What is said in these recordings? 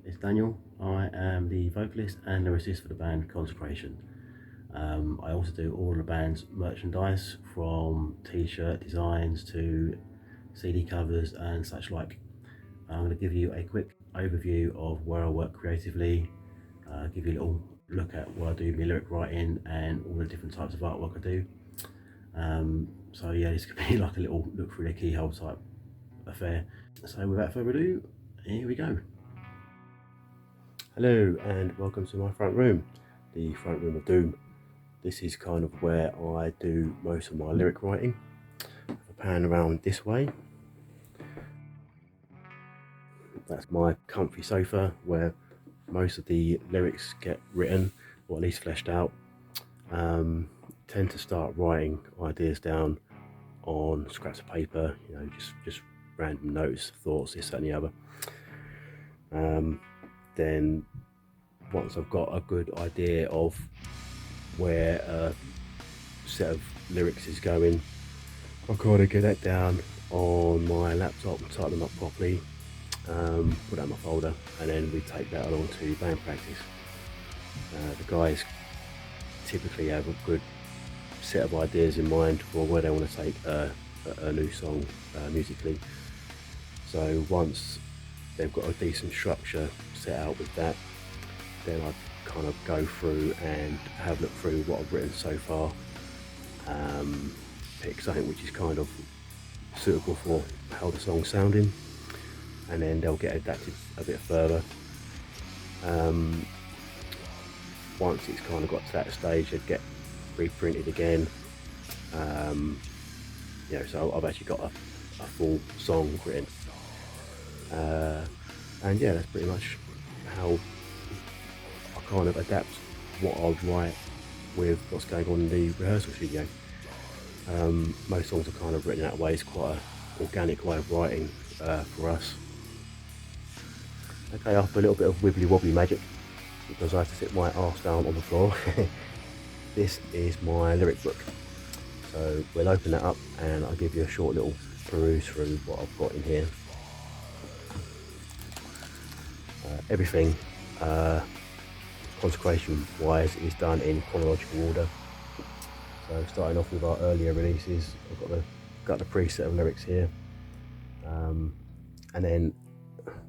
it's Daniel. I am the vocalist and lyricist for the band Consecration. I also do all of the band's merchandise, from t-shirt designs to CD covers and such like. I'm going to give you a quick overview of where I work creatively, give you a little look at what I do, my lyric writing and all the different types of artwork I do. So yeah, this could be like a little look through the keyhole type affair. So without further ado, here we go. Hello and welcome to my front room, the front room of doom. This is kind of where I do most of my lyric writing. If I pan around this way, that's my comfy sofa where most of the lyrics get written, or at least fleshed out. Tend to start writing ideas down on scraps of paper, just random notes, thoughts, this, that and the other. Then once I've got a good idea of where a set of lyrics is going, I've got to get that down on my laptop and type them up properly, put that in my folder, and then we take that along to band practice. The guys typically have a good set of ideas in mind for where they want to take a new song musically. So once they've got a decent structure set out with that, then I kind of go through and have a look through what I've written so far, pick something which is kind of suitable for how the song's sounding, and then they'll get adapted a bit further. Once it's kind of got to that stage, they'd get reprinted again. So I've actually got a full song written. And yeah, that's pretty much how I kind of adapt what I'd write with what's going on in the rehearsal studio. Most songs are kind of written that way. It's quite an organic way of writing for us. Okay, after a little bit of wibbly wobbly magic, because I have to sit my arse down on the floor, this is my lyric book. So we'll open that up and I'll give you a short little peruse through what I've got in here. Everything Consecration wise is done in chronological order. So starting off with our earlier releases, I've got the preset of lyrics here, and then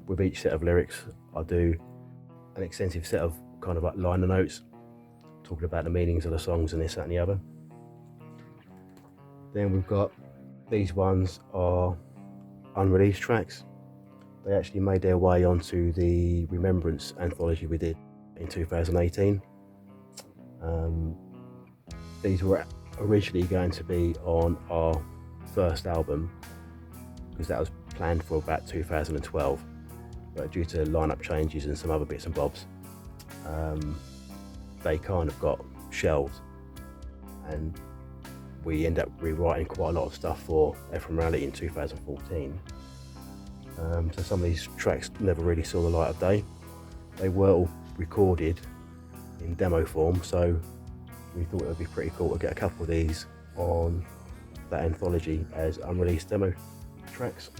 with each set of lyrics I do an extensive set of kind of like liner notes talking about the meanings of the songs and this, that and the other. Then we've got these ones are unreleased tracks. They actually made their way onto the Remembrance anthology we did in 2018. These were originally going to be on our first album, because that was planned for about 2012, but due to lineup changes and some other bits and bobs, they kind of got shelved, and we end up rewriting quite a lot of stuff for Ephemerality in 2014. So some of these tracks never really saw the light of day. They were all recorded in demo form, so we thought it would be pretty cool to get a couple of these on that anthology as unreleased demo tracks.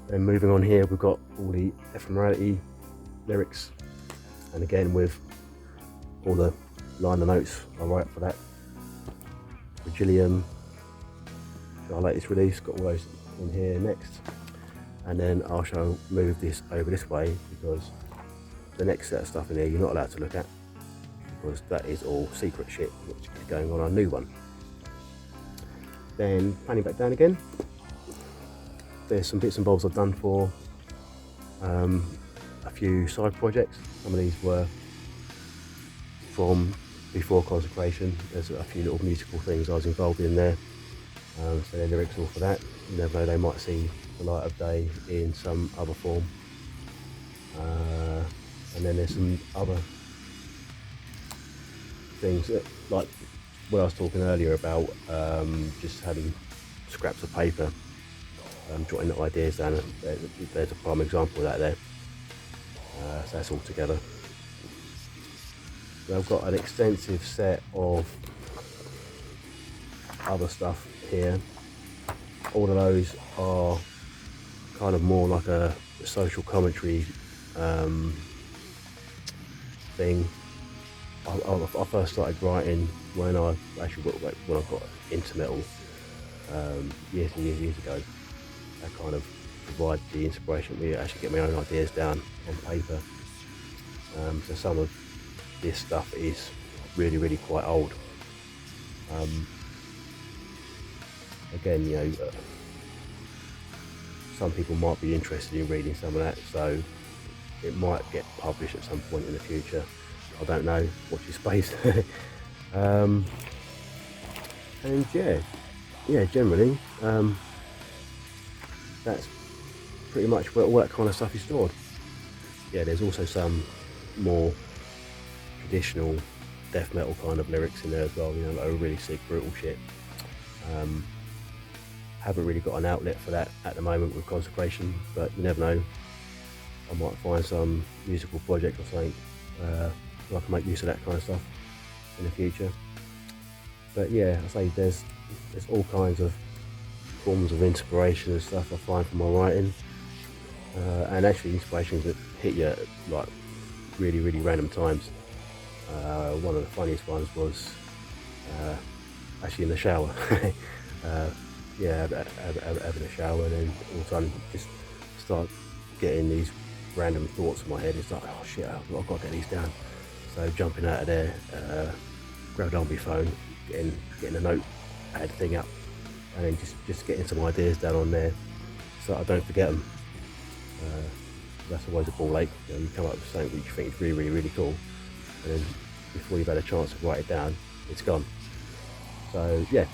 Then moving on here, we've got all the Ephemerality lyrics, and again with all the liner notes I write for that. Virgilium, our latest release, got all those in here next, and then I shall move this over this way, because the next set of stuff in here you're not allowed to look at, because that is all secret shit which is going on our new one. Then panning back down again, there's some bits and bobs I've done for a few side projects. Some of these were from before Consecration. There's a few little musical things I was involved in there, so the lyrics all for that. You never know, they might see the light of day in some other form. And then there's some other things that, like what I was talking earlier about, just having scraps of paper, jotting the ideas down. There's a prime example of that there. So that's all together. So I've got an extensive set of other stuff here. All of those are kind of more like a social commentary thing. I first started writing when I got into metal years and years ago. I kind of provide the inspiration me actually get my own ideas down on paper. So some of this stuff is really quite old. Again, some people might be interested in reading some of that, so it might get published at some point in the future. I don't know. Watch your space. And generally, that's pretty much where all that kind of stuff is stored. Yeah, there's also some more traditional death metal kind of lyrics in there as well, that are really sick, brutal shit. Haven't really got an outlet for that at the moment with Consecration, but you never know. I might find some musical project or something where I can make use of that kind of stuff in the future. But yeah, I say there's all kinds of forms of inspiration and stuff I find from my writing, and actually inspirations that hit you at like really random times. One of the funniest ones was actually in the shower. Having a shower, and then all of a sudden just start getting these random thoughts in my head. It's like, oh shit, I've got to get these down. So jumping out of there, grabbing on my phone, getting a notepad thing up, and then just getting some ideas down on there so I don't forget them. That's always a ball ache. You come up with something which you think is really cool, and then before you've had a chance to write it down, it's gone. So yeah,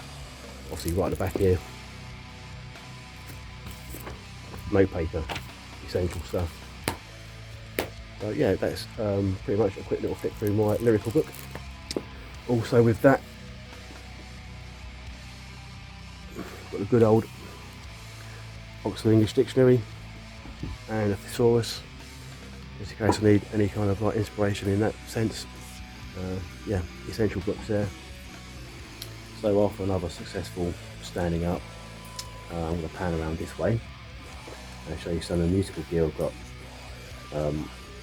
obviously right at the back here, note paper, essential stuff. So yeah, that's pretty much a quick little flick through my lyrical book. Also with that, got the good old Oxford English Dictionary and a thesaurus, just in case I need any kind of like inspiration in that sense. Essential books there. So after another successful standing up, I'm going to pan around this way and show you some of the musical gear I've got.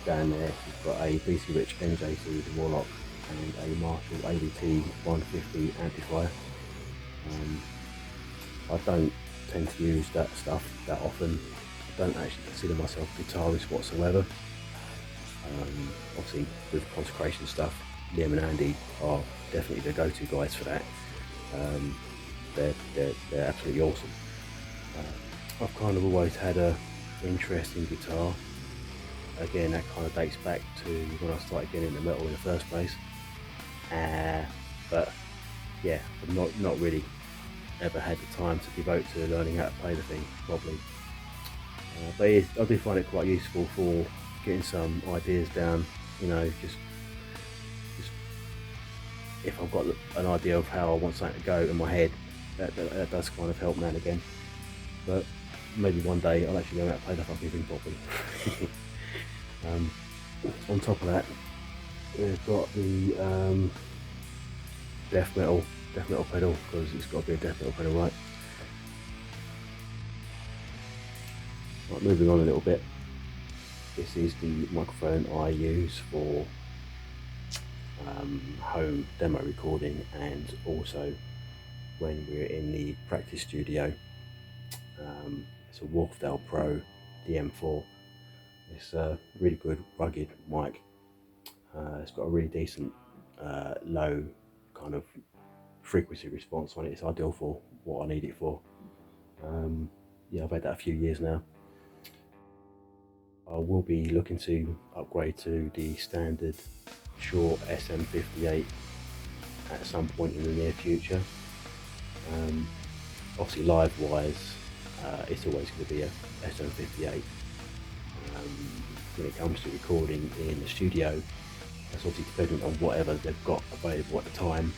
Down there we've got a BC Rich NJC Warlock and a Marshall ADT 150 amplifier. I don't tend to use that stuff that often. I don't actually consider myself a guitarist whatsoever. Obviously with Consecration stuff, Liam and Andy are definitely the go-to guys for that. They're absolutely awesome. I've kind of always had an interest in guitar. Again, that kind of dates back to when I started getting into metal in the first place. But yeah, I've not really ever had the time to devote to learning how to play the thing properly. But I do find it quite useful for getting some ideas down. Just if I've got an idea of how I want something to go in my head, that does kind of help now and again. But maybe one day I'll actually learn how to play the fucking thing properly. On top of that, we've got the death metal pedal, because it's got to be a death metal pedal, right? Right, moving on a little bit. This is the microphone I use for home demo recording, and also when we're in the practice studio. It's a Wharfdale Pro DM4. It's a really good rugged mic. It's got a really decent low kind of frequency response on it. It's ideal for what I need it for. I've had that a few years now. I will be looking to upgrade to the standard Shure SM58 at some point in the near future. Obviously live wise, it's always going to be a SM58. When it comes to recording in the studio, that's obviously dependent on whatever they've got available at the time.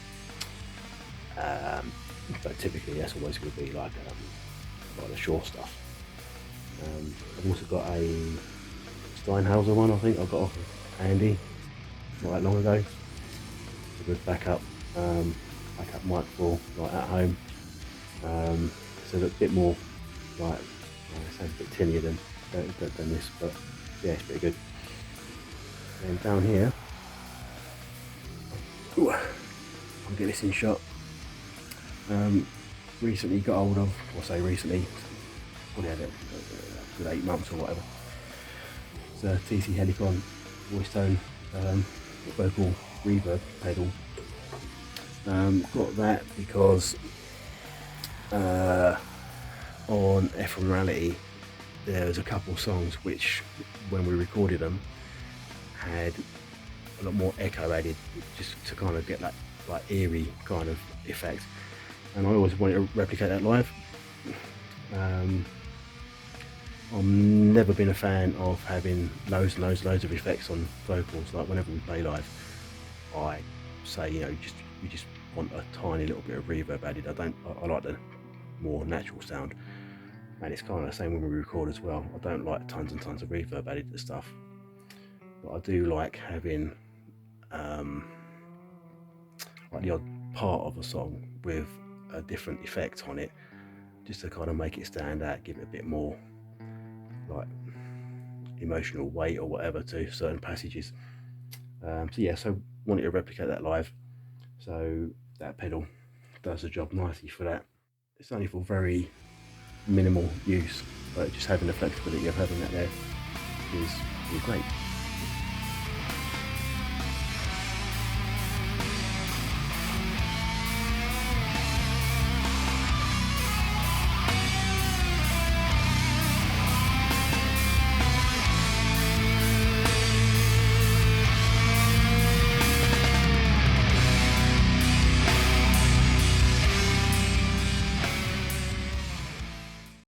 But typically that's always going to be like the Shure stuff. I've also got a Steinhauser one, I think I got off of Andy not that long ago. It's a good backup mic for like at home. It's a bit more like, it sounds a bit tinier than than this, but yeah, it's pretty good. And down here, ooh, I'll get this in shot. Recently got hold of, or say recently, probably had it a good 8 months or whatever. It's a TC Helicon voice tone vocal reverb pedal. Got that because on Ephemerality there was a couple songs which, when we recorded them, had a lot more echo added, just to kind of get that like eerie kind of effect, and I always wanted to replicate that live. I've never been a fan of having loads of effects on vocals. Like whenever we play live, I say, you just want a tiny little bit of reverb added. I like the more natural sound, and it's kind of the same when we record as well. I don't like tons and tons of reverb added to stuff, but I do like having like the odd part of a song with a different effect on it, just to kind of make it stand out, give it a bit more like emotional weight or whatever to certain passages. So wanted to replicate that live, so that pedal does the job nicely for that. It's only for very minimal use, but just having the flexibility of having that there is great.